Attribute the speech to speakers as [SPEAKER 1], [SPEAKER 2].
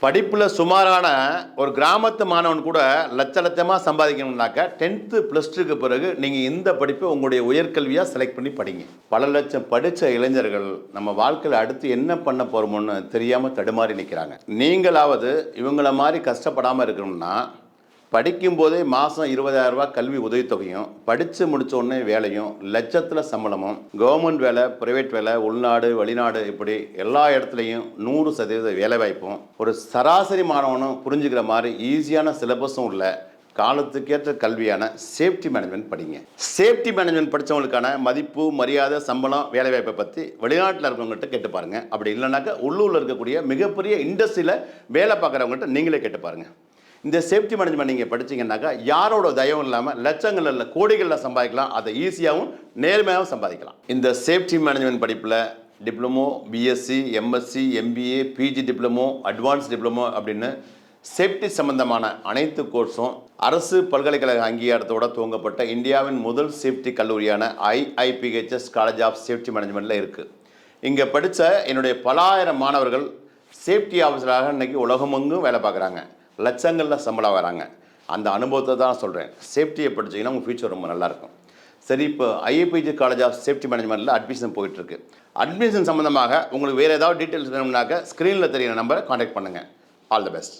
[SPEAKER 1] படிப்பில் சுமாரான ஒரு கிராமத்து மாணவன் கூட லட்சமாக சம்பாதிக்கணும்னாக்க 10th +2க்கு பிறகு நீங்கள் இந்த படிப்பை உங்களுடைய உயர்கல்வியாக செலக்ட் பண்ணி படிங்க. பல லட்சம் படித்த இளைஞர்கள் நம்ம வாழ்க்கையில் அடுத்து என்ன பண்ண போகிறோமோன்னு தெரியாமல் தடுமாறி நிற்கிறாங்க. நீங்களாவது இவங்கள மாதிரி கஷ்டப்படாமல் இருக்கணும்னா படிக்கும்போதே மாதம் 20,000 ரூபா கல்வி உதவித்தொகையும், படித்து முடித்தோடனே வேலையும், லட்சத்தில் சம்பளமும், கவர்மெண்ட் வேலை, ப்ரைவேட் வேலை, உள்நாடு வெளிநாடு இப்படி எல்லா இடத்துலையும் 100% வேலைவாய்ப்பும், ஒரு சராசரி மாணவனும் புரிஞ்சுக்கிற மாதிரி ஈஸியான சிலபஸும் உள்ள காலத்துக்கேற்ற கல்வியான சேஃப்டி மேனேஜ்மெண்ட் படிங்க. சேஃப்டி மேனேஜ்மெண்ட் படித்தவங்களுக்கான மதிப்பு, மரியாதை, சம்பளம், வேலைவாய்ப்பை பற்றி வெளிநாட்டில் இருக்கவங்ககிட்ட கேட்டு பாருங்கள். அப்படி இல்லைனாக்கா உள்ளூரில் இருக்கக்கூடிய மிகப்பெரிய இண்டஸ்ட்ரியில் வேலை பார்க்குறவங்ககிட்ட நீங்களே கேட்டு பாருங்கள். இந்த சேஃப்டி மேனேஜ்மெண்ட் நீங்கள் படிச்சிங்கன்னாக்கா யாரோட தயவும் இல்லாமல் லட்சங்கள் இல்லை கோடிகளில் சம்பாதிக்கலாம். அதை ஈஸியாகவும் நேர்மையாகவும் சம்பாதிக்கலாம். இந்த சேஃப்டி மேனேஜ்மெண்ட் படிப்பில் diploma, BSc, MSc, MBA, PG diploma, advance diploma அப்படின்னு சேஃப்டி சம்பந்தமான அனைத்து கோர்ஸும் அரசு பல்கலைக்கழக அங்கீகாரத்தோடு துவங்கப்பட்ட இந்தியாவின் முதல் சேஃப்டி கல்லூரியான IIPHS காலேஜ் ஆஃப் சேஃப்டி மேனேஜ்மெண்ட்டில் இருக்குது. இங்கே படித்த என்னுடைய பல ஆயிரம் மாணவர்கள் சேஃப்டி ஆஃபீஸராக இன்றைக்கி உலகமெங்கும் வேலை பார்க்குறாங்க. லட்சங்களில் சம்பளம் வராங்க. அந்த அனுபவத்தை தான் சொல்கிறேன். சேஃப்டியை படிச்சிங்கன்னா உங்கள் ஃபியூச்சர் ரொம்ப நல்லாயிருக்கும். சரி, இப்போ IIPHS காலேஜ் ஆஃப் சேஃப்டி மேனேஜ்மெண்ட்டில் அட்மிஷன் போயிட்டுருக்கு. அட்மிஷன் சம்மந்தமாக உங்களுக்கு வேறு ஏதாவது டீட்டெயில்ஸ் வேணும்னாக்க ஸ்க்ரீனில் தெரிகிற நம்பரை காண்டாக்ட் பண்ணுங்கள். All the best.